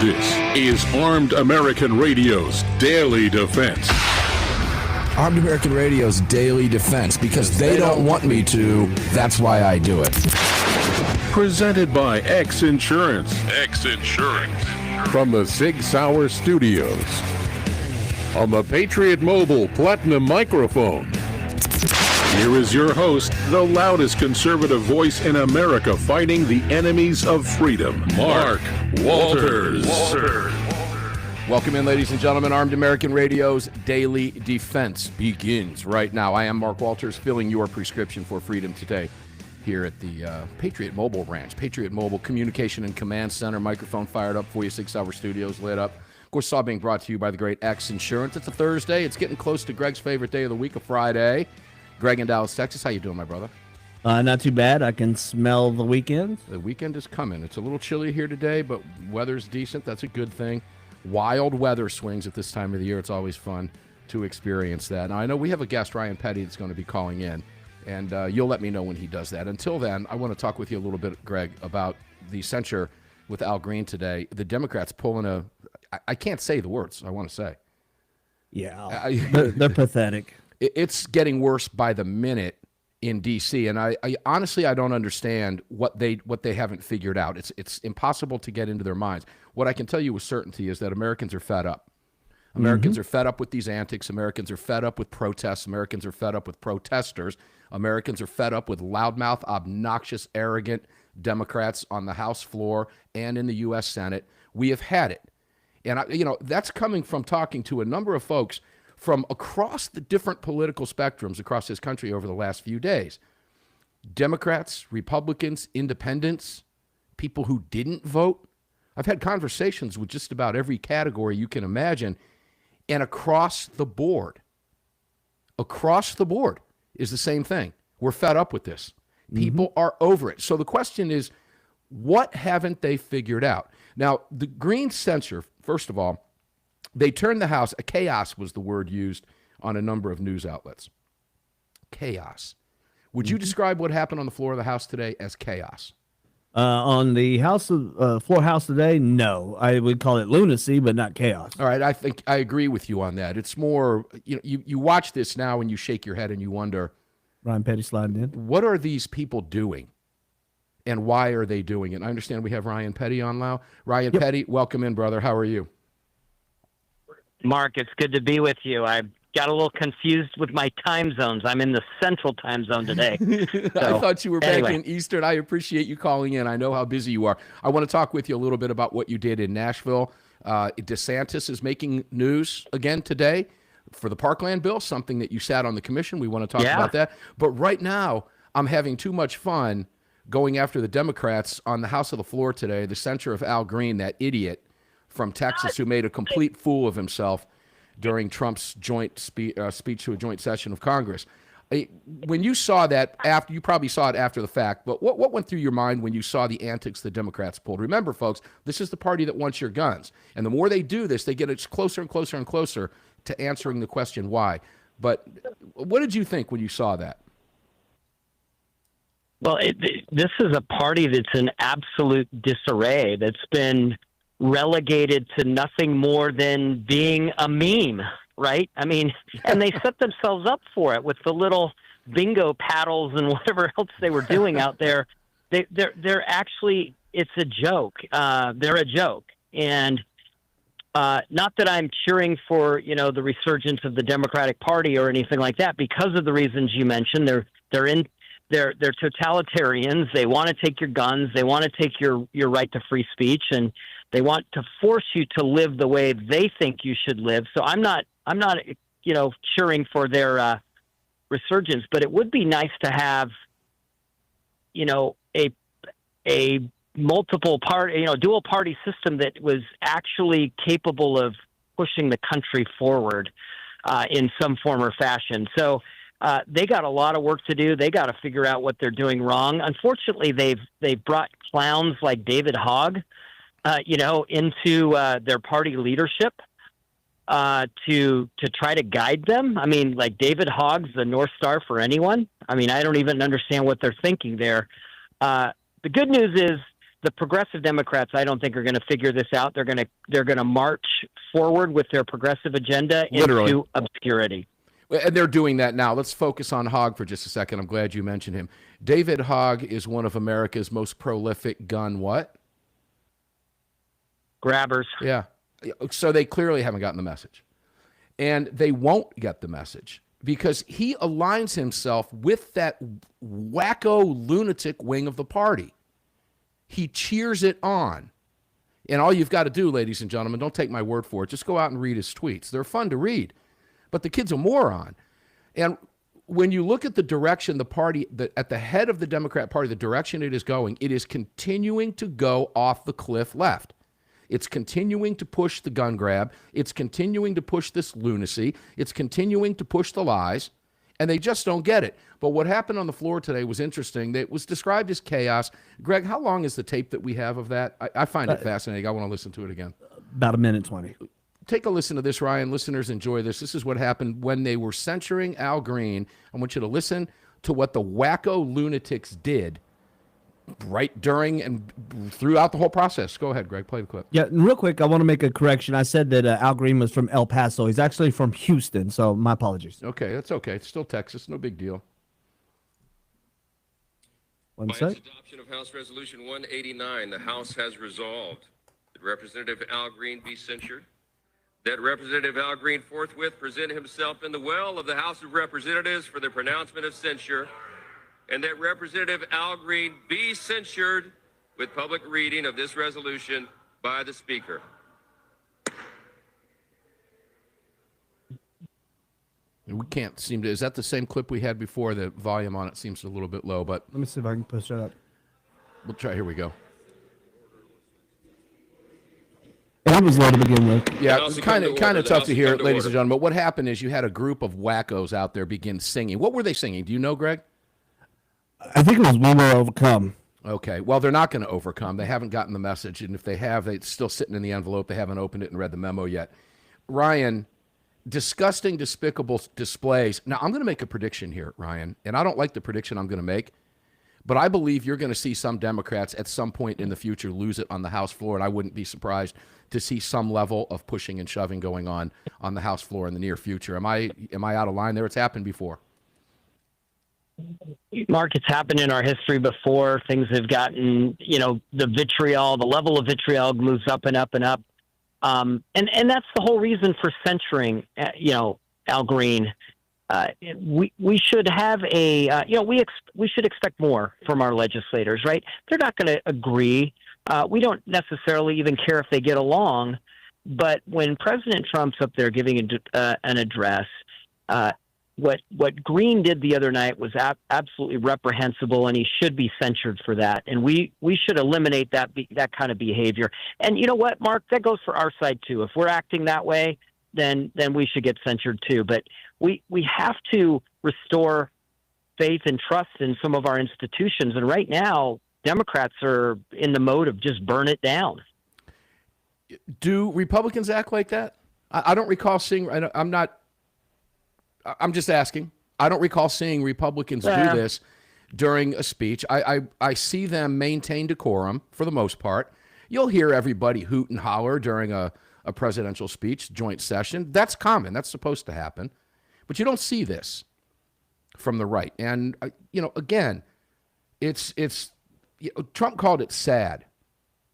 This is Armed American Radio's Daily Defense. Armed American Radio's Daily Defense, because they don't want me to, that's why I do it. Presented by X Insurance. X Insurance. From the SIG SAUER Studios. On the Patriot Mobile Platinum microphone. Here is your host, the loudest conservative voice in America fighting the enemies of freedom, Mark Walters. Welcome in, ladies and gentlemen. Armed American Radio's Daily Defense begins right now. I am Mark Walters, filling your prescription for freedom today here at the Patriot Mobile branch. Patriot Mobile Communication and Command Center. Microphone fired up for you. 6 Hour Studios lit up. Of course, all being brought to you by the great X Insurance. It's a Thursday. It's getting close to Greg's favorite day of the week, a Friday. Greg in Dallas, Texas. How you doing, my brother? Not too bad. I can smell the weekend. The weekend is coming. It's a little chilly here today, but weather's decent. That's a good thing. Wild weather swings at this time of the year. It's always fun to experience that. Now, I know we have a guest, Ryan Petty, that's going to be calling in, and you'll let me know when he does that. Until then, I want to talk with you a little bit, Greg, about the censure with Al Green today. The Democrats pulling I can't say the words I want to say. Yeah, they're pathetic. It's getting worse by the minute in D.C., and I honestly I don't understand what they haven't figured out. It's impossible to get into their minds. What I can tell you with certainty is that Americans are fed up. Americans are fed up with these antics. Americans are fed up with protests. Americans are fed up with protesters. Americans are fed up with loudmouth, obnoxious, arrogant Democrats on the House floor and in the U.S. Senate. We have had it. And, that's coming from talking to a number of folks from across the different political spectrums across this country over the last few days. Democrats, Republicans, independents, people who didn't vote. I've had conversations with just about every category you can imagine, and across the board is the same thing. We're fed up with this. People are over it. So the question is, what haven't they figured out? Now, the Green censure, first of all, they turned the House, chaos was the word used on a number of news outlets. Chaos. Would you describe what happened on the floor of the House today as chaos? On the floor House today, no. I would call it lunacy, but not chaos. All right, I think I agree with you on that. It's more, you watch this now and you shake your head and you wonder, Ryan Petty sliding in. What are these people doing? And why are they doing it? I understand we have Ryan Petty on now. Ryan Petty, welcome in, brother. How are you? Mark, it's good to be with you. I got a little confused with my time zones. I'm in the central time zone today. I thought you were back in Eastern. I appreciate you calling in. I know how busy you are. I want to talk with you a little bit about what you did in Nashville. DeSantis is making news again today for the Parkland bill, something that you sat on the commission. We want to talk about that. But right now, I'm having too much fun going after the Democrats on the House of the floor today, the censure of Al Green, that idiot from Texas who made a complete fool of himself during Trump's joint speech to a joint session of Congress. When you saw that, you probably saw it after the fact, but what went through your mind when you saw the antics the Democrats pulled? Remember, folks, this is the party that wants your guns. And the more they do this, they get closer and closer and closer to answering the question why. But what did you think when you saw that? Well, this is a party that's in absolute disarray, that's been relegated to nothing more than being a meme, right? I mean, and they set themselves up for it with the little bingo paddles and whatever else they were doing out there. They're actually, it's a joke. They're a joke. And not that I'm cheering for, the resurgence of the Democratic Party or anything like that, because of the reasons you mentioned. They're totalitarians. They want to take your guns. They want to take your right to free speech, and they want to force you to live the way they think you should live. So I'm not cheering for their resurgence, but it would be nice to have, a multiple party, dual party system that was actually capable of pushing the country forward in some form or fashion. So they got a lot of work to do. They got to figure out what they're doing wrong. Unfortunately, they've brought clowns like David Hogg, into their party leadership to try to guide them. I mean, like David Hogg's the North Star for anyone. I mean, I don't even understand what they're thinking there. The good news is the progressive Democrats, I don't think, are going to figure this out. They're going to march forward with their progressive agenda into obscurity. And they're doing that now. Let's focus on Hogg for just a second. I'm glad you mentioned him. David Hogg is one of America's most prolific gun what? Grabbers. Yeah. So they clearly haven't gotten the message. And they won't get the message because he aligns himself with that wacko lunatic wing of the party. He cheers it on. And all you've got to do, ladies and gentlemen, don't take my word for it. Just go out and read his tweets. They're fun to read. But the kid's a moron. And when you look at the direction the party, at the head of the Democrat Party, the direction it is going, it is continuing to go off the cliff left. It's continuing to push the gun grab. It's continuing to push this lunacy. It's continuing to push the lies, and they just don't get it. But what happened on the floor today was interesting. It was described as chaos. Greg, how long is the tape that we have of that? I find it fascinating. I want to listen to it again. About 1:20. Take a listen to this, Ryan. Listeners, enjoy this. This is what happened when they were censuring Al Green. I want you to listen to what the wacko lunatics did right during and throughout the whole process. Go ahead, Greg. Play the clip. Yeah, and real quick, I want to make a correction. I said that Al Green was from El Paso. He's actually from Houston, so my apologies. Okay, that's okay. It's still Texas. No big deal. One By sec. its adoption of House Resolution 189, the House has resolved that Representative Al Green be censured, that Representative Al Green forthwith present himself in the well of the House of Representatives for the pronouncement of censure, and that Representative Al Green be censured with public reading of this resolution by the Speaker. We can't seem to. Is that the same clip we had before? The volume on it seems a little bit low, but Let me see if I can push that up. we'll try. Here we go. It was low to begin with. Yeah, it's kind of tough to hear, ladies and gentlemen. But what happened is you had a group of wackos out there begin singing. What were they singing? Do you know, Greg? I think it was "We Will Overcome." Okay. Well, they're not going to overcome. They haven't gotten the message, and if they have, it's still sitting in the envelope. They haven't opened it and read the memo yet. Ryan, disgusting, despicable displays. Now, I'm going to make a prediction here, Ryan, and I don't like the prediction I'm going to make, but I believe you're going to see some Democrats at some point in the future lose it on the House floor, and I wouldn't be surprised to see some level of pushing and shoving going on the House floor in the near future. Am I out of line there? It's happened before. Mark, it's happened in our history before. Things have gotten, the vitriol, the level of vitriol moves up and up and up. And that's the whole reason for censuring, Al Green. We should have we should expect more from our legislators, right? They're not going to agree. We don't necessarily even care if they get along. But when President Trump's up there giving an address, what Green did the other night was absolutely reprehensible, and he should be censured for that. And we should eliminate that kind of behavior. And you know what, Mark? That goes for our side too. If we're acting that way, then we should get censured too. But we have to restore faith and trust in some of our institutions. And right now, Democrats are in the mode of just burn it down. Do Republicans act like that? I don't recall seeing. I'm just asking. I don't recall seeing Republicans do this during a speech. I see them maintain decorum for the most part. You'll hear everybody hoot and holler during a presidential speech, joint session. That's common. That's supposed to happen. But you don't see this from the right. And, again, it's Trump called it sad.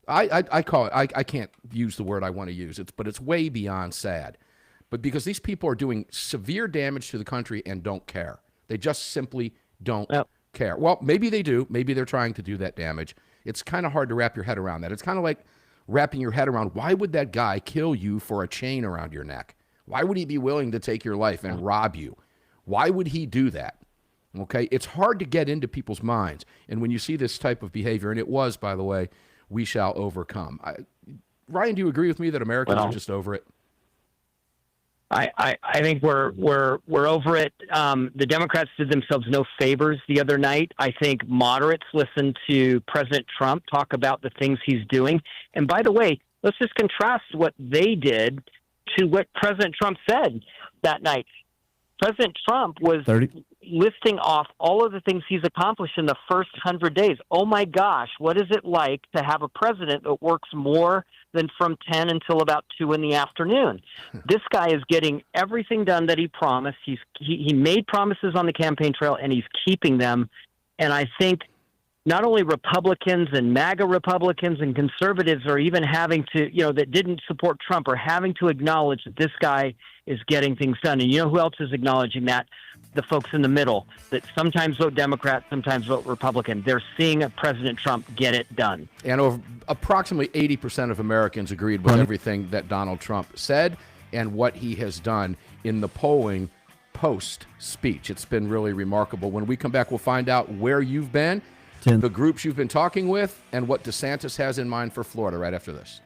I call it, I can't use the word I want to use, but it's way beyond sad. But because these people are doing severe damage to the country and don't care. They just simply don't care. Well, maybe they do. Maybe they're trying to do that damage. It's kind of hard to wrap your head around that. It's kind of like wrapping your head around, why would that guy kill you for a chain around your neck? Why would he be willing to take your life and rob you? Why would he do that? Okay, it's hard to get into people's minds. And when you see this type of behavior, and it was, by the way, we shall overcome. Ryan, do you agree with me that Americans are just over it? I think we're over it. The Democrats did themselves no favors the other night. I think moderates listened to President Trump talk about the things he's doing. And by the way, let's just contrast what they did to what President Trump said that night. President Trump was listing off all of the things he's accomplished in the first 100 days. Oh my gosh, what is it like to have a president that works more than from 10 until about 2 in the afternoon? This guy is getting everything done that he promised. He made promises on the campaign trail, and he's keeping them. And I think not only Republicans and MAGA Republicans and conservatives are even having to, that didn't support Trump, are having to acknowledge that this guy is getting things done. And you know who else is acknowledging that? The folks in the middle that sometimes vote Democrat, sometimes vote Republican. They're seeing President Trump get it done. And over approximately 80% of Americans agreed with everything that Donald Trump said and what he has done in the polling post-speech. It's been really remarkable. When we come back, we'll find out where you've been, the groups you've been talking with, and what DeSantis has in mind for Florida right after this.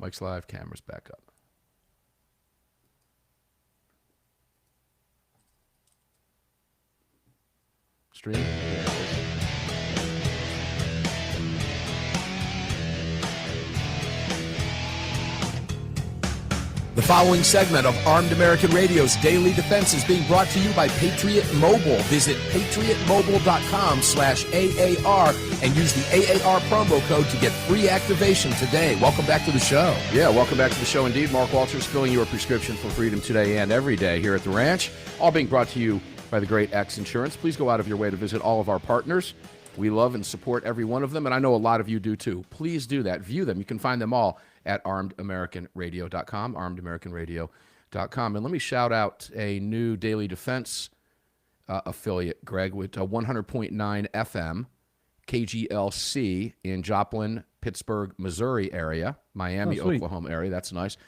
Mike's live, camera's back up. Stream. There it is. The following segment of Armed American Radio's Daily Defense is being brought to you by Patriot Mobile. Visit patriotmobile.com/AAR and use the AAR promo code to get free activation today. Welcome back to the show. Yeah, welcome back to the show indeed. Mark Walters filling your prescription for freedom today and every day here at the ranch. All being brought to you by the great X Insurance. Please go out of your way to visit all of our partners. We love and support every one of them, and I know a lot of you do too. Please do that. View them. You can find them all at armedamericanradio.com, armedamericanradio.com. And let me shout out a new Daily Defense affiliate, Greg, with 100.9 FM, KGLC in Joplin, Pittsburgh, Missouri area, Miami, Oklahoma area. That's nice.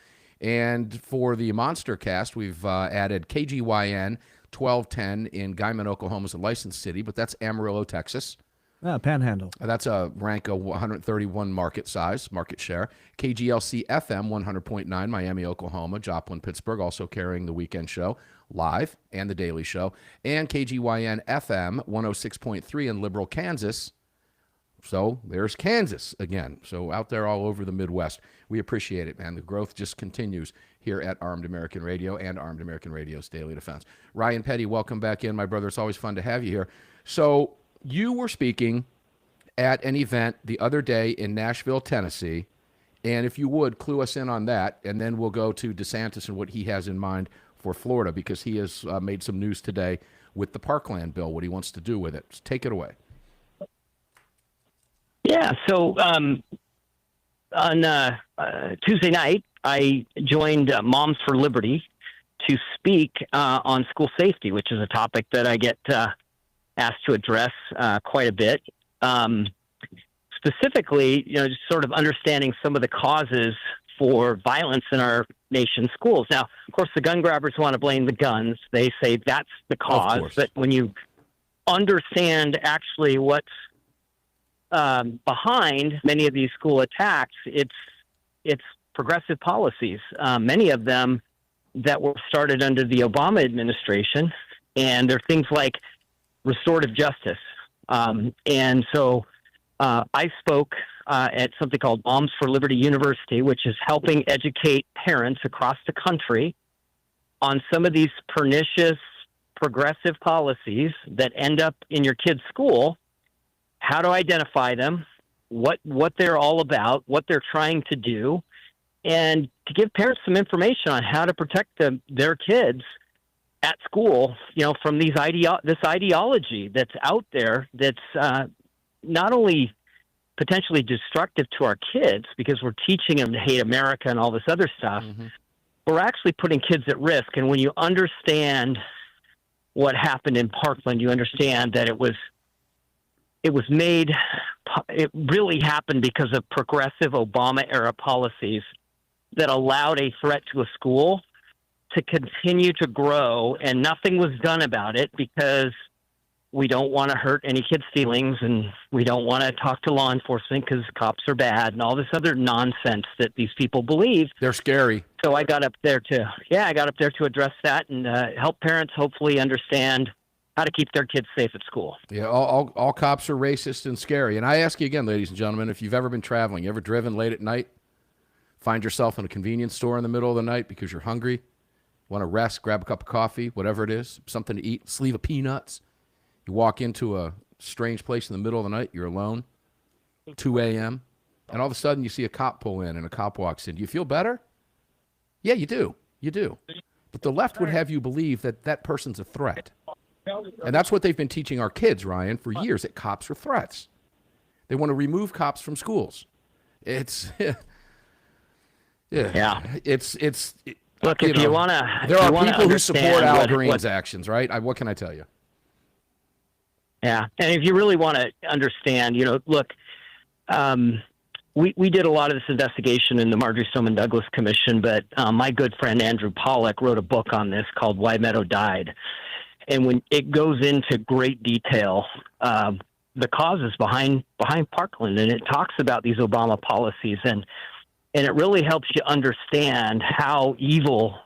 And for the Monster Cast, we've added KGYN 1210 in Guyman, Oklahoma is a licensed city, but that's Amarillo, Texas. Panhandle. That's a rank of 131 market share. KGLC FM 100.9, Miami, Oklahoma, Joplin, Pittsburgh, also carrying the weekend show live and the daily show. And KGYN FM 106.3 in Liberal, Kansas. So there's Kansas again. So out there all over the Midwest. We appreciate it, man. The growth just continues here at Armed American Radio and Armed American Radio's Daily Defense. Ryan Petty, welcome back in, my brother. It's always fun to have you here. So you were speaking at an event the other day in Nashville, Tennessee, and if you would, clue us in on that, and then we'll go to DeSantis and what he has in mind for Florida, because he has made some news today with the Parkland bill, what he wants to do with it. So take it away. Yeah, so on Tuesday night, I joined Moms for Liberty to speak on school safety, which is a topic that I get asked to address quite a bit. Specifically, just sort of understanding some of the causes for violence in our nation's schools. Now, of course, the gun grabbers want to blame the guns. They say that's the cause. But when you understand actually what's behind many of these school attacks, it's progressive policies. Many of them that were started under the Obama administration, and they're things like restorative justice. And so I spoke at something called Moms for Liberty University, which is helping educate parents across the country on some of these pernicious progressive policies that end up in your kid's school, how to identify them, what they're all about, what they're trying to do, and to give parents some information on how to protect their kids at school, from this ideology that's out there that's not only potentially destructive to our kids because we're teaching them to hate America and all this other stuff, we're actually putting kids at risk. And when you understand what happened in Parkland, you understand that it really happened because of progressive Obama-era policies that allowed a threat to a school to continue to grow, and nothing was done about it because we don't want to hurt any kids' feelings, and we don't want to talk to law enforcement because cops are bad and all this other nonsense that these people believe. They're scary. So I got up there to address that and help parents hopefully understand how to keep their kids safe at school. Yeah, all cops are racist and scary. And I ask you again, ladies and gentlemen, if you've ever been traveling, you ever driven late at night, find yourself in a convenience store in the middle of the night because you're hungry, want to rest, grab a cup of coffee, whatever it is, something to eat, sleeve of peanuts. You walk into a strange place in the middle of the night, you're alone, 2 a.m., and all of a sudden you see a cop pull in and a cop walks in. Do you feel better? Yeah, you do. You do. But the left would have you believe that that person's a threat. And that's what they've been teaching our kids, Ryan, for years, that cops are threats. They want to remove cops from schools. It's Look, if you want to, there are people who support Al Green's actions, right? What can I tell you? Yeah, and if you really want to understand, look, we did a lot of this investigation in the Marjorie Stoneman Douglas Commission, but my good friend Andrew Pollack wrote a book on this called Why Meadow Died. And when it goes into great detail, the causes behind Parkland, and it talks about these Obama policies, and it really helps you understand how evil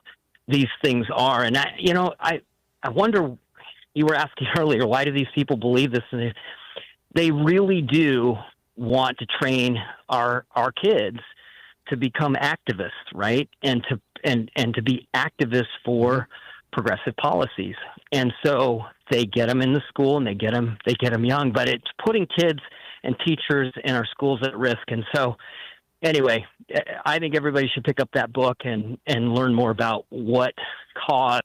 these things are. And I wonder, you were asking earlier, why do these people believe this? And they really do want to train our kids to become activists, right? And to be activists for progressive policies. And so they get them in the school and they get them young, but it's putting kids and teachers in our schools at risk. And so anyway, I think everybody should pick up that book and learn more about what caused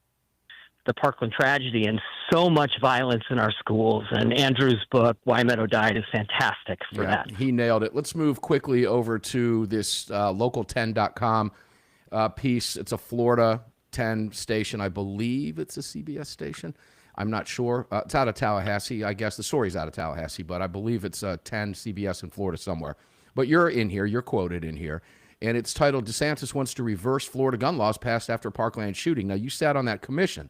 the Parkland tragedy and so much violence in our schools. And Andrew's book, Why Meadow Died, is fantastic for that. He nailed it. Let's move quickly over to this local10.com piece. It's a Florida 10 station. I believe it's a CBS station. I'm not sure. It's out of Tallahassee, I guess. The story's out of Tallahassee, but I believe it's 10 CBS in Florida somewhere. But you're in here. You're quoted in here. And it's titled, DeSantis Wants to Reverse Florida Gun Laws Passed After Parkland Shooting. Now, you sat on that commission.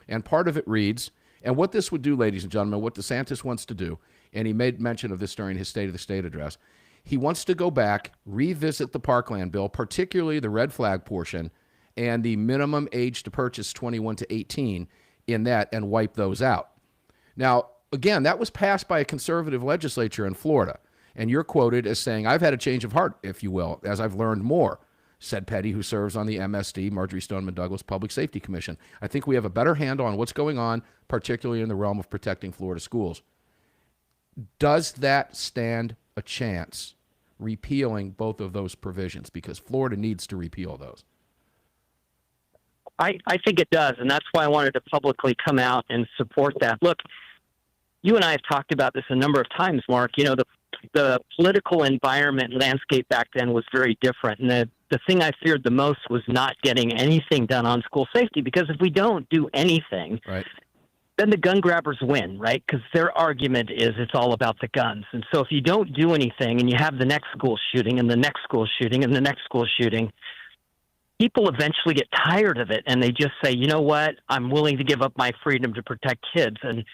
And part of it reads, and what this would do, ladies and gentlemen, what DeSantis wants to do, and he made mention of this during his State of the State address, he wants to go back, revisit the Parkland bill, particularly the red flag portion, and the minimum age to purchase 21 to 18 in that, and wipe those out. Now, again, that was passed by a conservative legislature in Florida, and you're quoted as saying, I've had a change of heart, if you will, as I've learned more, said Petty, who serves on the MSD, Marjorie Stoneman Douglas Public Safety Commission. I think we have a better handle on what's going on, particularly in the realm of protecting Florida schools. Does that stand a chance repealing both of those provisions? Because Florida needs to repeal those. I think it does, and that's why I wanted to publicly come out and support that. Look, you and I have talked about this a number of times, Mark. You know, the political environment landscape back then was very different, and the thing I feared the most was not getting anything done on school safety, because if we don't do anything, right, then the gun grabbers win, right? Because their argument is it's all about the guns. And so if you don't do anything and you have the next school shooting and the next school shooting and the next school shooting, people eventually get tired of it and they just say, you know what, I'm willing to give up my freedom to protect kids. And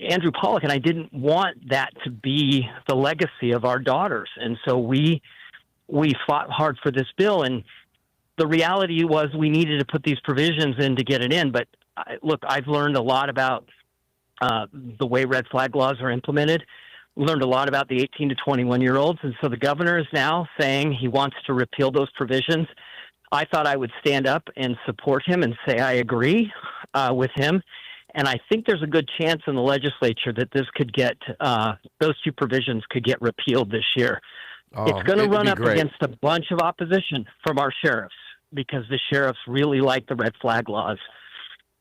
Andrew Pollack and I didn't want that to be the legacy of our daughters. And so we fought hard for this bill. And the reality was we needed to put these provisions in to get it in. But look, I've learned a lot about the way red flag laws are implemented. Learned a lot about the 18 to 21-year-olds. And so the governor is now saying he wants to repeal those provisions. I thought I would stand up and support him and say I agree with him. And I think there's a good chance in the legislature that this could get, those two provisions could get repealed this year. It's going to run up against a bunch of opposition from our sheriffs because the sheriffs really like the red flag laws.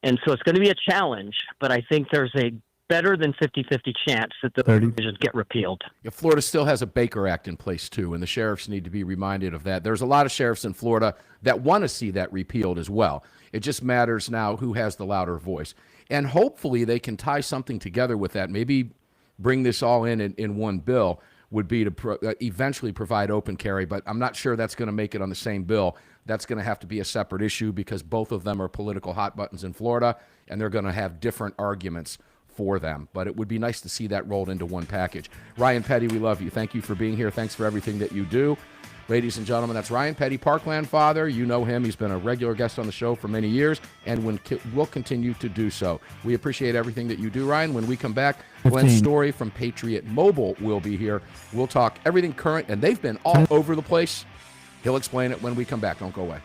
And so it's going to be a challenge, but I think there's a better than 50-50 chance that the provisions get repealed. Yeah, Florida still has a Baker Act in place, too, and the sheriffs need to be reminded of that. There's a lot of sheriffs in Florida that want to see that repealed as well. It just matters now who has the louder voice. And hopefully they can tie something together with that, maybe bring this all in one bill, would be to eventually provide open carry, but I'm not sure that's going to make it on the same bill. That's going to have to be a separate issue because both of them are political hot buttons in Florida, and they're going to have different arguments for them. But it would be nice to see that rolled into one package. Ryan Petty, we love you. Thank you for being here. Thanks for everything that you do. Ladies and gentlemen, that's Ryan Petty, Parkland father. You know him. He's been a regular guest on the show for many years and will continue to do so. We appreciate everything that you do, Ryan. When we come back, Glenn Story from Patriot Mobile will be here. We'll talk everything current, and they've been all over the place. He'll explain it when we come back. Don't go away.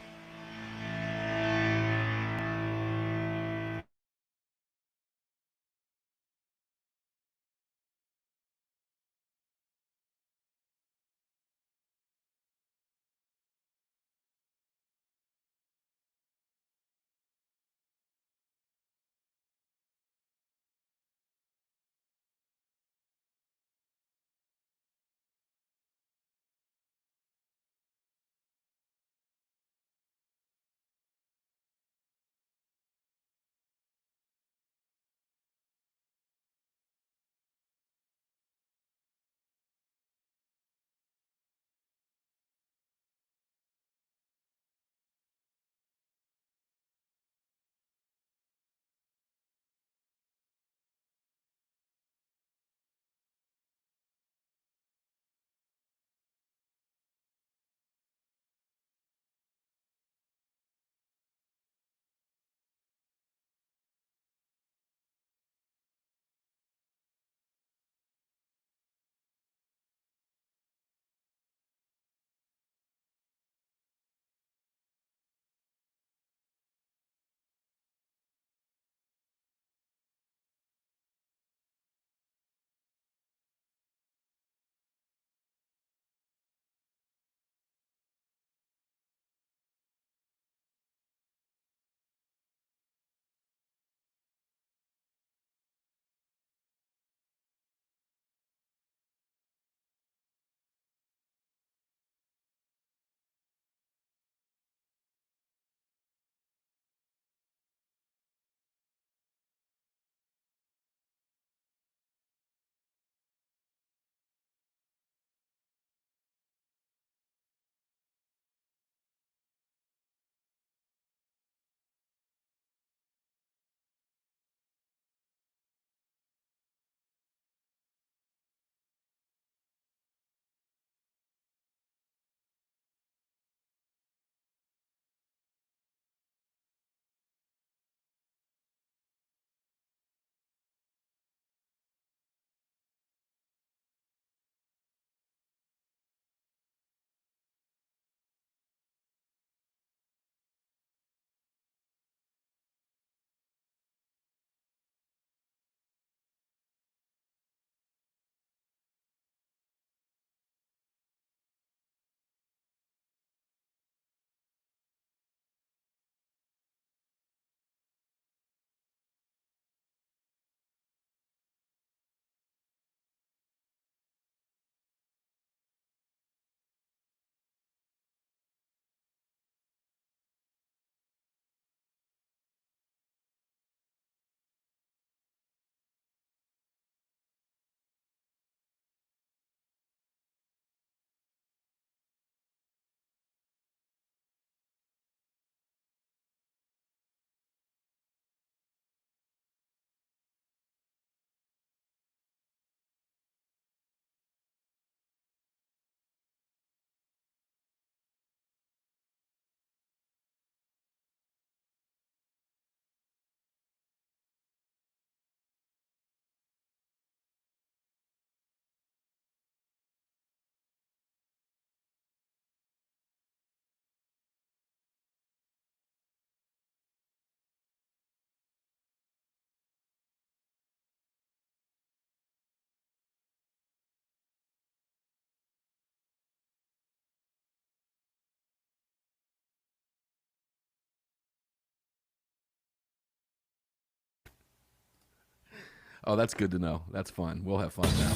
Oh, that's good to know. That's fun. We'll have fun now.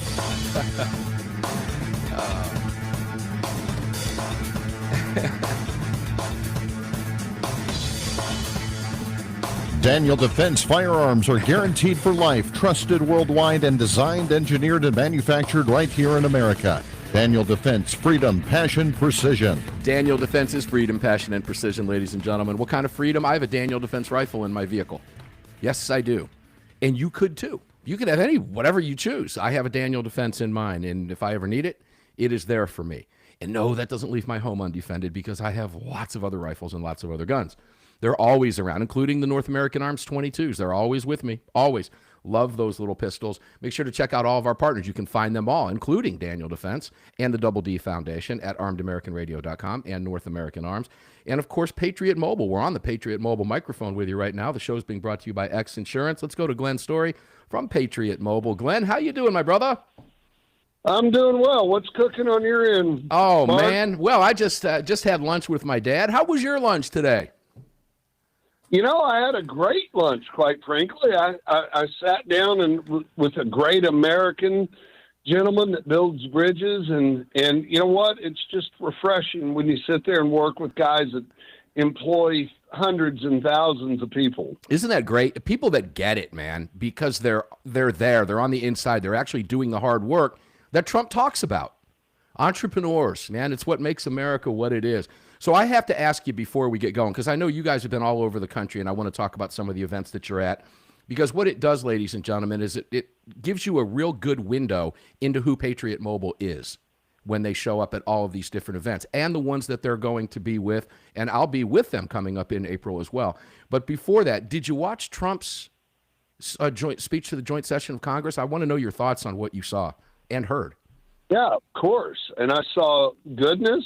Daniel Defense firearms are guaranteed for life, trusted worldwide, and designed, engineered, and manufactured right here in America. Daniel Defense, freedom, passion, precision. Daniel Defense is freedom, passion, and precision, ladies and gentlemen. What kind of freedom? I have a Daniel Defense rifle in my vehicle. Yes, I do. And you could too. You could have whatever you choose. I have a Daniel Defense in mine, and if I ever need it, it is there for me. And no, that doesn't leave my home undefended because I have lots of other rifles and lots of other guns. They're always around, including the North American Arms 22s. They're always with me, always. Love those little pistols. Make sure to check out all of our partners. You can find them all, including Daniel Defense and the Double D Foundation at armedamericanradio.com and North American Arms. And, of course, Patriot Mobile. We're on the Patriot Mobile microphone with you right now. The show is being brought to you by X Insurance. Let's go to Glenn Story from Patriot Mobile. Glenn, how you doing, my brother? I'm doing well. What's cooking on your end? Oh, Mark? man. Well, I just had lunch with my dad. How was your lunch today? You know, I had a great lunch, quite frankly. I sat down and with a great American gentleman that builds bridges, and you know what? It's just refreshing when you sit there and work with guys that employ hundreds and thousands of people. Isn't that great? People that get it, man, because they're there, they're on the inside, they're actually doing the hard work that Trump talks about. Entrepreneurs, man, it's what makes America what it is. So I have to ask you before we get going, because I know you guys have been all over the country, and I want to talk about some of the events that you're at, because what it does, ladies and gentlemen, is it gives you a real good window into who Patriot Mobile is when they show up at all of these different events, and the ones that they're going to be with, and I'll be with them coming up in April as well. But before that, did you watch Trump's joint speech to the joint session of Congress? I want to know your thoughts on what you saw and heard. Yeah, of course. And I saw goodness,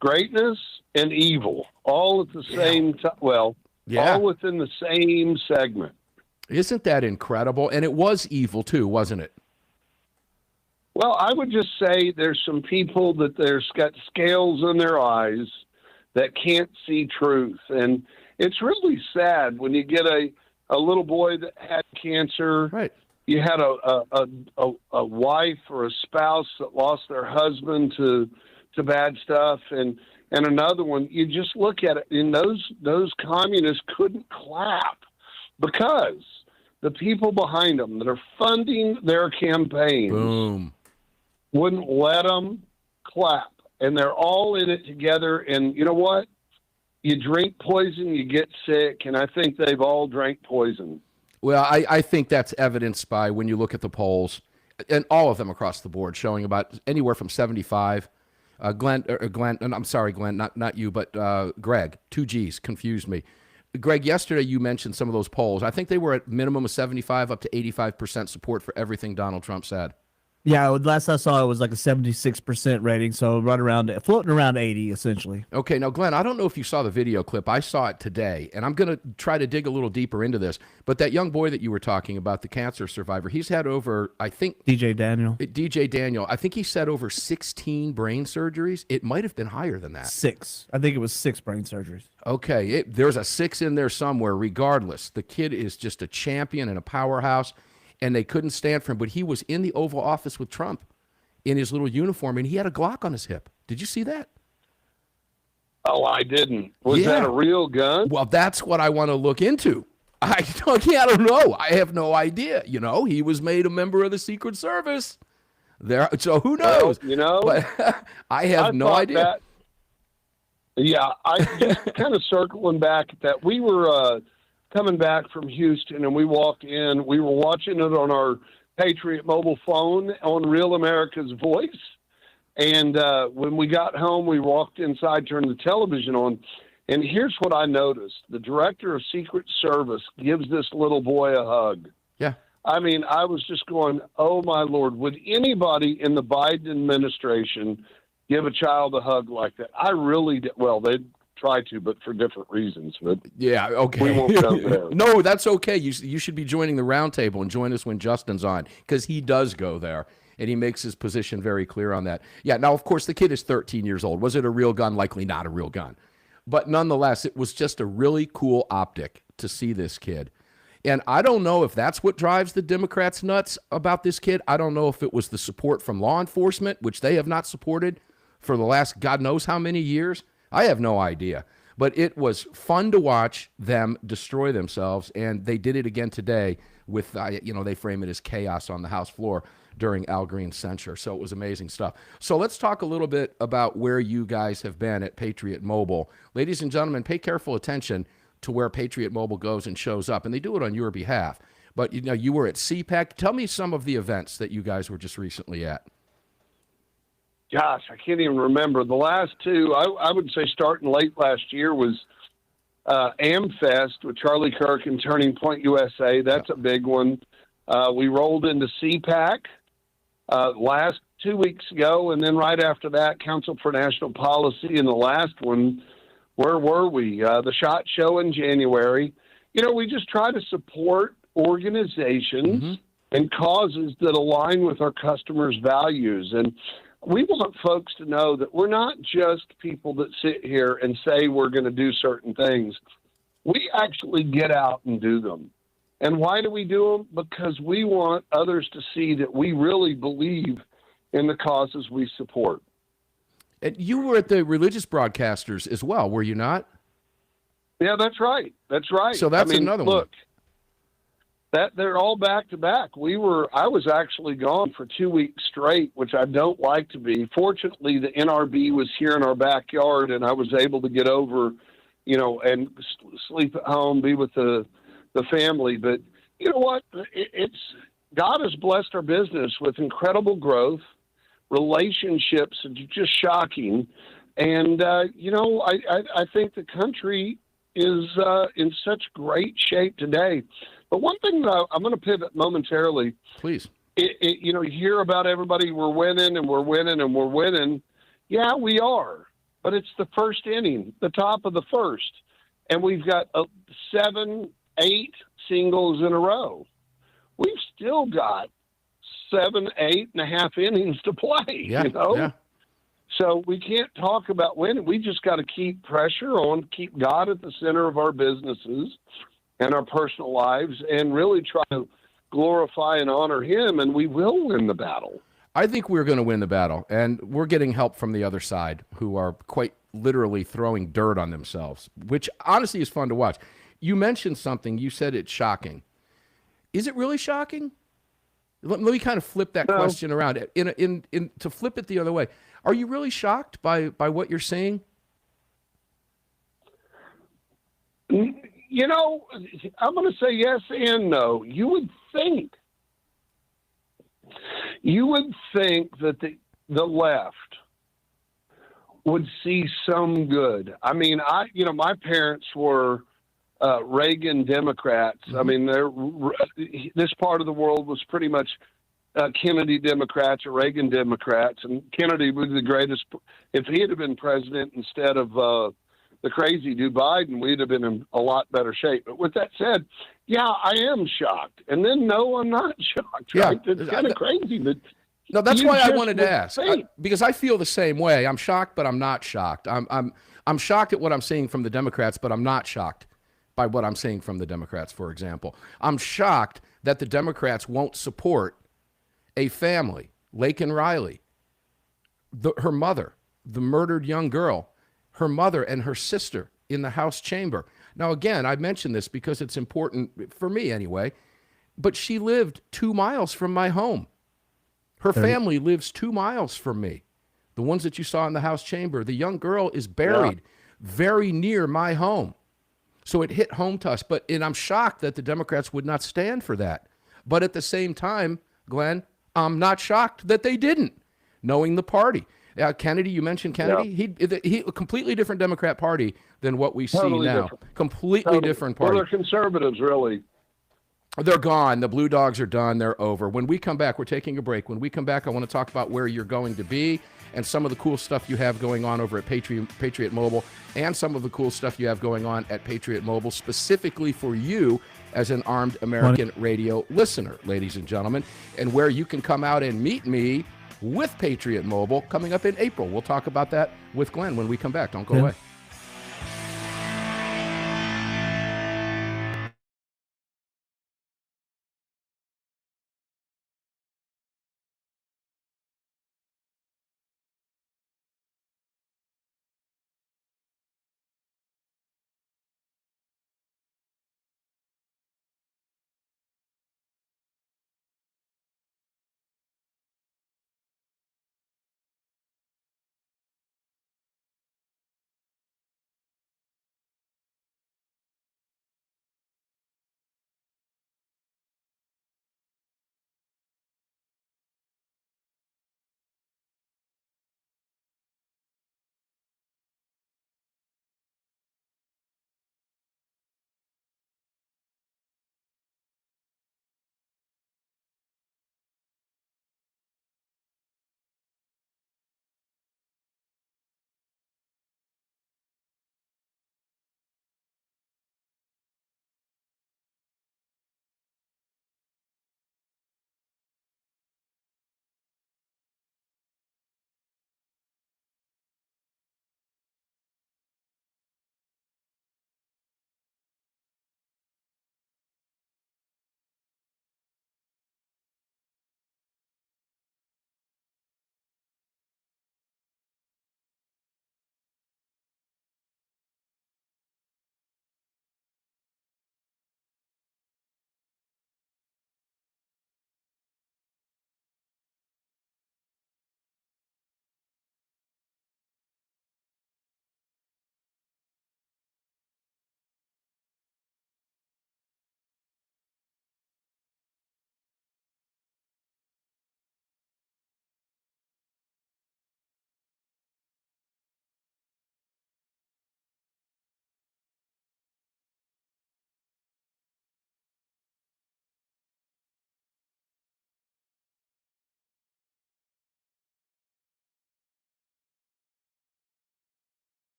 greatness, and evil all at the same time. Well, all within the same segment. Isn't that incredible? And it was evil too, wasn't it? Well, I would just say there's some people that there's got scales in their eyes that can't see truth. And it's really sad when you get a little boy that had cancer. Right. You had a wife or a spouse that lost their husband to bad stuff, and another one. You just look at it, and those communists couldn't clap because the people behind them that are funding their campaigns wouldn't let them clap, and they're all in it together. And you know what? You drink poison, you get sick, and I think they've all drank poison. Well, I think that's evidenced by when you look at the polls, and all of them across the board, showing about anywhere from 75. Glenn, and I'm sorry, Glenn, not you, but Greg, 2 G's, confused me. Greg, yesterday you mentioned some of those polls. I think they were at minimum of 75 up to 85% support for everything Donald Trump said. Yeah, last I saw it was like a 76% rating, so floating around 80 essentially. Okay, now Glenn, I don't know if you saw the video clip. I saw it today, and I'm going to try to dig a little deeper into this. But that young boy that you were talking about, the cancer survivor, he's had over, I think... DJ Daniel, I think he said over 16 brain surgeries. It might have been higher than that. 6. I think it was 6 brain surgeries. Okay, there's a 6 in there somewhere. Regardless, the kid is just a champion and a powerhouse. And they couldn't stand for him. But he was in the Oval Office with Trump in his little uniform, and he had a Glock on his hip. Did you see that? Oh, I didn't. Was that a real gun? Well, that's what I want to look into. I don't know. I have no idea. You know, he was made a member of the Secret Service. So who knows? Well, you know, but I have no idea. I just kind of circling back at that. We were coming back from Houston, and we walked in. We were watching it on our Patriot Mobile phone on Real America's Voice. And when we got home, we walked inside, turned the television on, and here's what I noticed. The director of Secret Service gives this little boy a hug. Yeah. I mean, I was just going, oh, my Lord, would anybody in the Biden administration give a child a hug like that? I really did. Well, they'd try to, but for different reasons. But yeah, okay. We won't go there. No, that's okay. You should be joining the roundtable and join us when Justin's on, because he does go there, and he makes his position very clear on that. Yeah, now, of course, the kid is 13 years old. Was it a real gun? Likely not a real gun. But nonetheless, it was just a really cool optic to see this kid. And I don't know if that's what drives the Democrats nuts about this kid. I don't know if it was the support from law enforcement, which they have not supported for the last God knows how many years. I have no idea. But it was fun to watch them destroy themselves, and they did it again today with, they frame it as chaos on the House floor during Al Green's censure. So it was amazing stuff. So let's talk a little bit about where you guys have been at Patriot Mobile. Ladies and gentlemen, pay careful attention to where Patriot Mobile goes and shows up, and they do it on your behalf. But, you were at CPAC. Tell me some of the events that you guys were just recently at. Gosh, I can't even remember. The last two, I would say starting late last year, was AmFest with Charlie Kirk and Turning Point USA. That's a big one. We rolled into CPAC last 2 weeks ago, and then right after that, Council for National Policy. And the last one, where were we? The SHOT Show in January. We just try to support organizations and causes that align with our customers' values. And we want folks to know that we're not just people that sit here and say we're going to do certain things. We actually get out and do them. And why do we do them? Because we want others to see that we really believe in the causes we support. And you were at the religious broadcasters as well, were you not? Yeah, that's right. That's right. So that's another one. Look, they're all back to back. I was actually gone for 2 weeks straight, which I don't like to be. Fortunately, the NRB was here in our backyard, and I was able to get over, and sleep at home, be with the family. But you know what? God has blessed our business with incredible growth. Relationships are just shocking. And, I think the country is in such great shape today. But one thing that I'm going to pivot momentarily. Please. You hear about everybody, we're winning and we're winning and we're winning. Yeah, we are. But it's the first inning, the top of the first. And we've got 7, 8 singles in a row. We've still got 7, 8.5 innings to play, Yeah. So we can't talk about winning. We just got to keep pressure on, keep God at the center of our businesses and our personal lives, and really try to glorify and honor him, and we will win the battle. I think we're going to win the battle, and we're getting help from the other side, who are quite literally throwing dirt on themselves, which honestly is fun to watch. You mentioned something. You said it's shocking. Is it really shocking? Let me kind of flip that question around. To flip it the other way, are you really shocked by what you're seeing? I'm going to say yes and no. You would think that the left would see some good. I mean, my parents were Reagan Democrats. I mean, this part of the world was pretty much Kennedy Democrats or Reagan Democrats, and Kennedy was the greatest. If he had been president instead of the crazy dude Biden, we'd have been in a lot better shape. But with that said, yeah, I am shocked. And then, no, I'm not shocked. Right? Yeah. It's kind of crazy. But no, that's why I wanted to ask. Because I feel the same way. I'm shocked, but I'm not shocked. I'm shocked at what I'm seeing from the Democrats, but I'm not shocked by what I'm seeing from the Democrats, for example. I'm shocked that the Democrats won't support a family, Lake and Riley, her mother, the murdered young girl, her mother and her sister in the House chamber. Now, again, I mention this because it's important for me anyway, but she lived 2 miles from my home. Her family lives 2 miles from me. The ones that you saw in the House chamber, the young girl is buried very near my home. So it hit home to us. And I'm shocked that the Democrats would not stand for that. But at the same time, Glenn, I'm not shocked that they didn't, knowing the party. Kennedy, you mentioned Kennedy. He a completely different Democrat party than what we see now. Different. Completely different party. Well, they're conservatives, really. They're gone. The Blue Dogs are done. They're over. When we come back, we're taking a break. When we come back, I want to talk about where you're going to be and some of the cool stuff you have going on over at Patriot Mobile, and some of the cool stuff you have going on at Patriot Mobile, specifically for you as an armed American radio listener, ladies and gentlemen, and where you can come out and meet me with Patriot Mobile coming up in April. We'll talk about that with Glenn when we come back. Don't go away.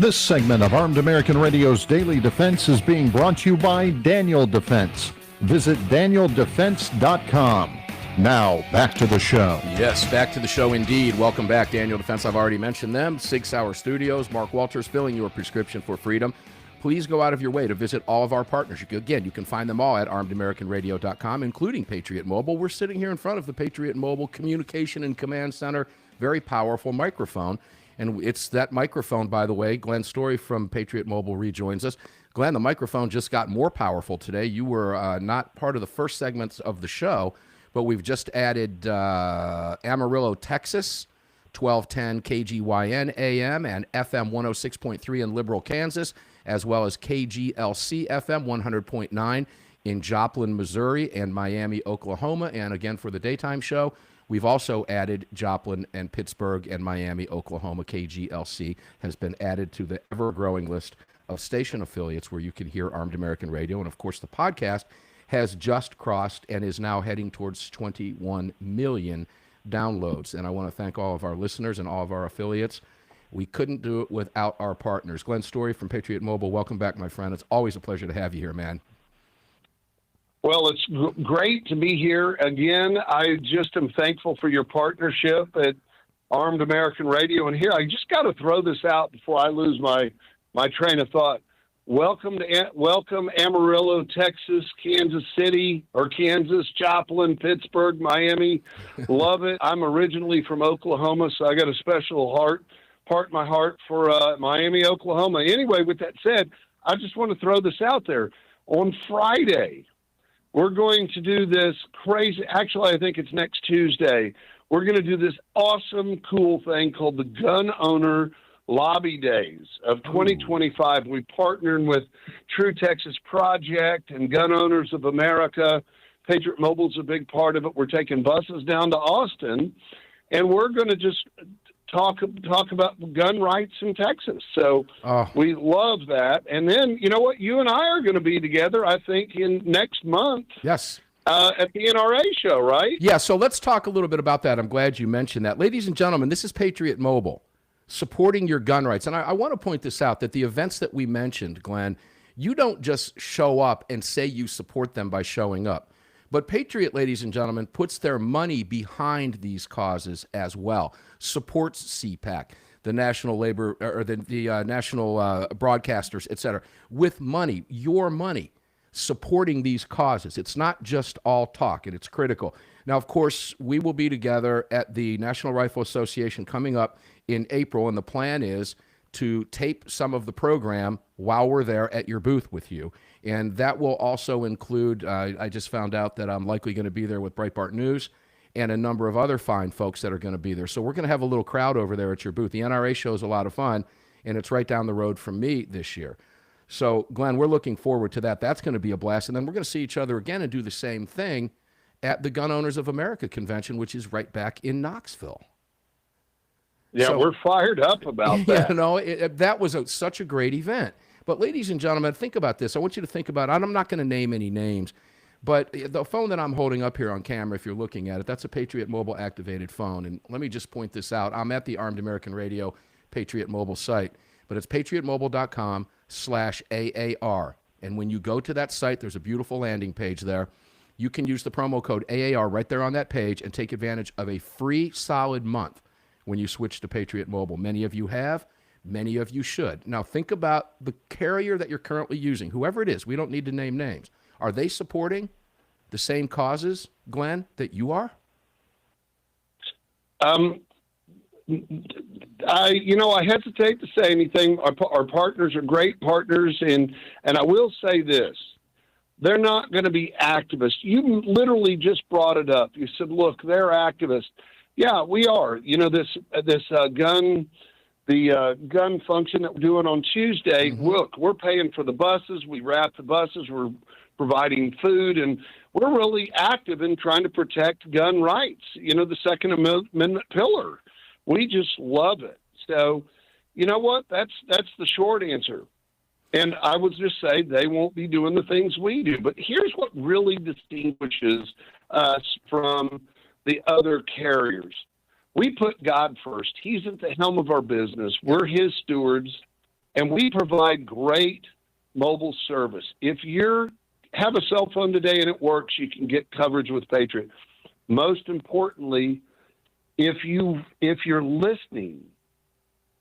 This segment of Armed American Radio's Daily Defense is being brought to you by Daniel Defense. Visit DanielDefense.com. Now, back to the show. Yes, back to the show indeed. Welcome back, Daniel Defense. I've already mentioned them. SIG Sauer Studios, Mark Walters, filling your prescription for freedom. Please go out of your way to visit all of our partners. Again, you can find them all at armedamericanradio.com, including Patriot Mobile. We're sitting here in front of the Patriot Mobile Communication and Command Center. Very powerful microphone. And it's that microphone, by the way. Glenn Story from Patriot Mobile rejoins us. Glenn, the microphone just got more powerful today. You were not part of the first segments of the show, but we've just added Amarillo, Texas, 1210 KGYN AM and FM 106.3 in Liberal, Kansas, as well as KGLC FM 100.9 in Joplin, Missouri, and Miami, Oklahoma. And again, for the daytime show, we've also added Joplin and Pittsburgh and Miami, Oklahoma. KGLC has been added to the ever-growing list of station affiliates where you can hear Armed American Radio. And, of course, the podcast has just crossed and is now heading towards 21 million downloads. And I want to thank all of our listeners and all of our affiliates. We couldn't do it without our partners. Glenn Story from Patriot Mobile, welcome back, my friend. It's always a pleasure to have you here, man. Well, it's great to be here again. I just am thankful for your partnership at Armed American Radio. And here, I just got to throw this out before I lose my train of thought. Welcome Amarillo, Texas, Kansas City, or Kansas, Joplin, Pittsburgh, Miami. Love it. I'm originally from Oklahoma, so I got a special part in my heart for Miami, Oklahoma. Anyway, with that said, I just want to throw this out there. On Friday, we're going to do this crazy, actually, I think it's next Tuesday. We're going to do this awesome, cool thing called the Gun Owner Lobby Days of 2025. We partnered with True Texas Project and Gun Owners of America. Patriot Mobile's a big part of it. We're taking buses down to Austin, and we're going to just talk about gun rights in Texas. So we love that. And then, you know what? You and I are going to be together, I think, in next month. Yes. At the NRA show, right? Yeah, so let's talk a little bit about that. I'm glad you mentioned that. Ladies and gentlemen, this is Patriot Mobile, supporting your gun rights. And I want to point this out, that the events that we mentioned, Glenn, you don't just show up and say you support them by showing up. But Patriot, ladies and gentlemen, puts their money behind these causes as well, supports CPAC, the National Labor, or the National Broadcasters, et cetera, with money, your money, supporting these causes. It's not just all talk, and it's critical. Now, of course, we will be together at the National Rifle Association coming up in April, and the plan is to tape some of the program while we're there at your booth with you. And that will also include, I just found out that I'm likely going to be there with Breitbart News and a number of other fine folks that are going to be there. So we're going to have a little crowd over there at your booth. The NRA show is a lot of fun, and it's right down the road from me this year. So, Glenn, we're looking forward to that. That's going to be a blast. And then we're going to see each other again and do the same thing at the Gun Owners of America convention, which is right back in Knoxville. Yeah, so, we're fired up about that. You know, that was such a great event. But ladies and gentlemen, think about this. I want you to think about, and I'm not going to name any names, but the phone that I'm holding up here on camera, if you're looking at it, that's a Patriot Mobile activated phone. And let me just point this out. I'm at the Armed American Radio Patriot Mobile site, but it's patriotmobile.com/AAR. And when you go to that site, there's a beautiful landing page there. You can use the promo code AAR right there on that page and take advantage of a free solid month when you switch to Patriot Mobile. Many of you have. Many of you should. Now, think about the carrier that you're currently using, whoever it is. We don't need to name names. Are they supporting the same causes, Glenn, that you are? I hesitate to say anything. Our partners are great partners, and I will say this. They're not going to be activists. You literally just brought it up. You said, look, they're activists. Yeah, we are. You know, this gun function that we're doing on Tuesday, look, we're paying for the buses. We wrap the buses. We're providing food, and we're really active in trying to protect gun rights, you know, the Second Amendment pillar. We just love it. So, you know what? That's the short answer. And I would just say they won't be doing the things we do. But here's what really distinguishes us from the other carriers. We put God first. He's at the helm of our business. We're his stewards. And we provide great mobile service. If you have a cell phone today and it works, you can get coverage with Patriot. Most importantly, if you're listening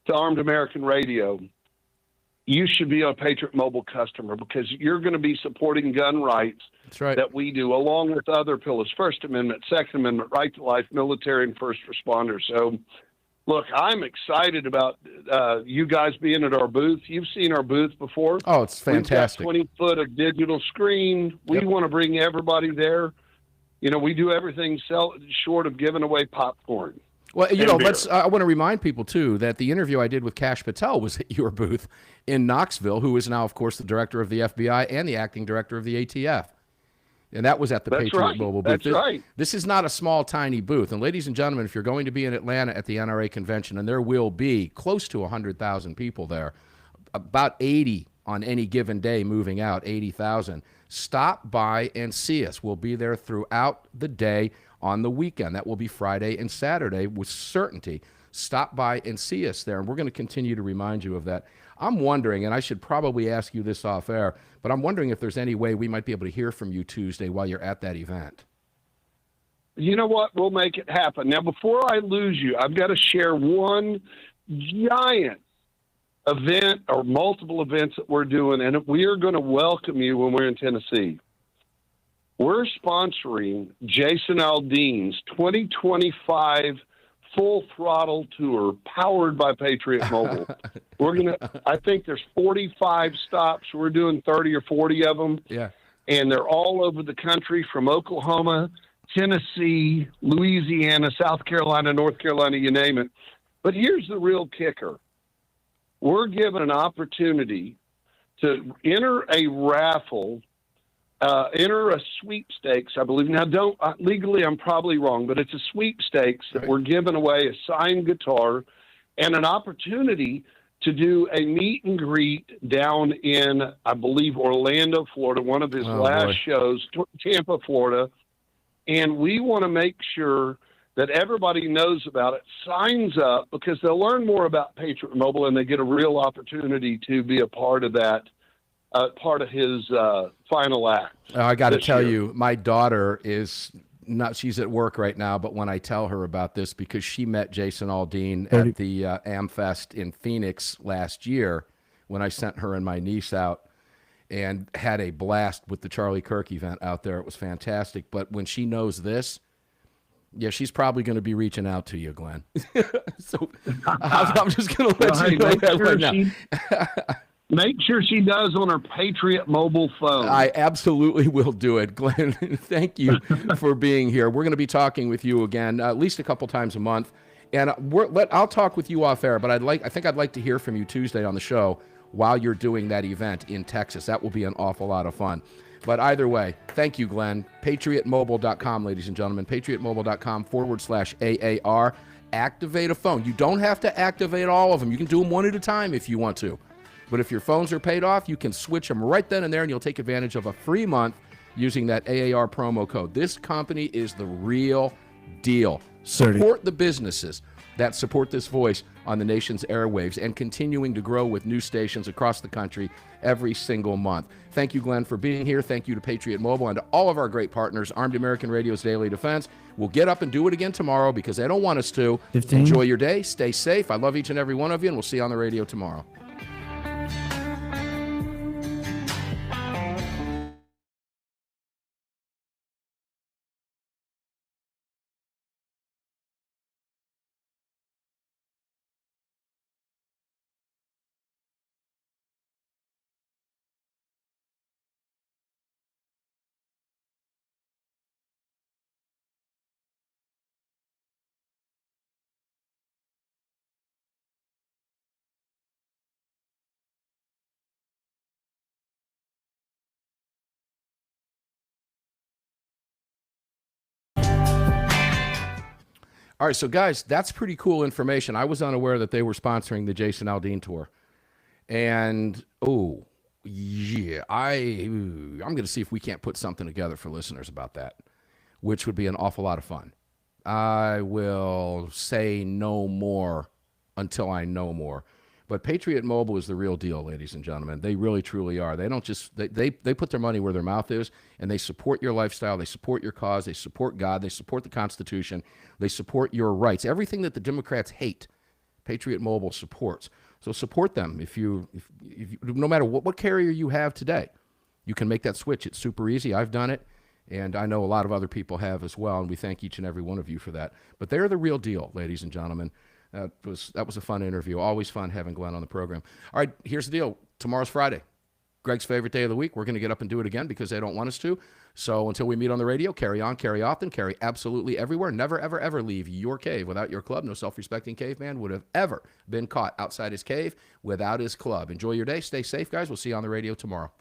to Armed American Radio, you should be a Patriot Mobile customer, because you're going to be supporting gun rights. That's right. That we do, along with other pillars: First Amendment, Second Amendment, right to life, military and first responders. So, look, I'm excited about you guys being at our booth. You've seen our booth before. Oh, it's fantastic. We've got 20 foot of digital screen. We want to bring everybody there. You know, we do everything short of giving away popcorn. Well, I want to remind people, too, that the interview I did with Kash Patel was at your booth in Knoxville, who is now, of course, the director of the FBI and the acting director of the ATF. And that was at the Patriot Mobile booth. That's right. This is not a small, tiny booth. And ladies and gentlemen, if you're going to be in Atlanta at the NRA convention, and there will be close to 100,000 people there, about 80 on any given day moving out, 80,000, stop by and see us. We'll be there throughout the day on the weekend. That will be Friday and Saturday with certainty. Stop by and see us there, and we're going to continue to remind you of that. I'm wondering, and I should probably ask you this off air, but I'm wondering if there's any way we might be able to hear from you Tuesday while you're at that event. You know what? We'll make it happen. Now, before I lose you, I've got to share one giant event or multiple events that we're doing, and we are going to welcome you when we're in Tennessee. We're sponsoring Jason Aldean's 2025 Full Throttle Tour, powered by Patriot Mobile. I think there's 45 stops. We're doing 30 or 40 of them. Yeah. And they're all over the country, from Oklahoma, Tennessee, Louisiana, South Carolina, North Carolina, you name it. But here's the real kicker. We're given an opportunity to enter a raffle, enter a sweepstakes, I believe. Now, legally, I'm probably wrong, but it's a sweepstakes that we're giving away a signed guitar and an opportunity to do a meet and greet down in, I believe, Orlando, Florida, one of his last shows, Tampa, Florida. And we want to make sure that everybody knows about it, signs up, because they'll learn more about Patriot Mobile and they get a real opportunity to be a part of that, part of his final act. I got to tell you, my daughter is not, she's at work right now, but when I tell her about this, because she met Jason Aldean at the AmFest in Phoenix last year when I sent her and my niece out and had a blast with the Charlie Kirk event out there. It was fantastic. But when she knows this, yeah, she's probably going to be reaching out to you, Glenn. So I'm just going to let you know that right now. Make sure she does on her Patriot Mobile phone. I absolutely will do it, Glenn. Thank you for being here. We're going to be talking with you again at least a couple times a month, and I'll talk with you off air. But I think I'd like to hear from you Tuesday on the show while you're doing that event in Texas. That will be an awful lot of fun. But either way, thank you, Glenn. PatriotMobile.com, ladies and gentlemen. PatriotMobile.com/AAR. Activate a phone. You don't have to activate all of them. You can do them one at a time if you want to. But if your phones are paid off, you can switch them right then and there, and you'll take advantage of a free month using that AAR promo code. This company is the real deal. Support the businesses that support this voice on the nation's airwaves and continuing to grow with new stations across the country every single month. Thank you, Glenn, for being here. Thank you to Patriot Mobile and to all of our great partners, Armed American Radio's Daily Defense. We'll get up and do it again tomorrow because they don't want us to. 15. Enjoy your day. Stay safe. I love each and every one of you, and we'll see you on the radio tomorrow. All right, so guys, that's pretty cool information. I was unaware that they were sponsoring the Jason Aldean tour. And, oh, yeah, I'm going to see if we can't put something together for listeners about that, which would be an awful lot of fun. I will say no more until I know more. But Patriot Mobile is the real deal, ladies and gentlemen. They really, truly are. They don't just, they put their money where their mouth is, and they support your lifestyle. They support your cause. They support God. They support the Constitution. They support your rights. Everything that the Democrats hate, Patriot Mobile supports. So support them. If no matter what carrier you have today, you can make that switch. It's super easy. I've done it, and I know a lot of other people have as well, and we thank each and every one of you for that. But they're the real deal, ladies and gentlemen. That was a fun interview. Always fun having Glenn on the program. All right, here's the deal. Tomorrow's Friday. Greg's favorite day of the week. We're going to get up and do it again because they don't want us to. So until we meet on the radio, carry on, carry often, carry absolutely everywhere. Never, ever, ever leave your cave without your club. No self-respecting caveman would have ever been caught outside his cave without his club. Enjoy your day. Stay safe, guys. We'll see you on the radio tomorrow.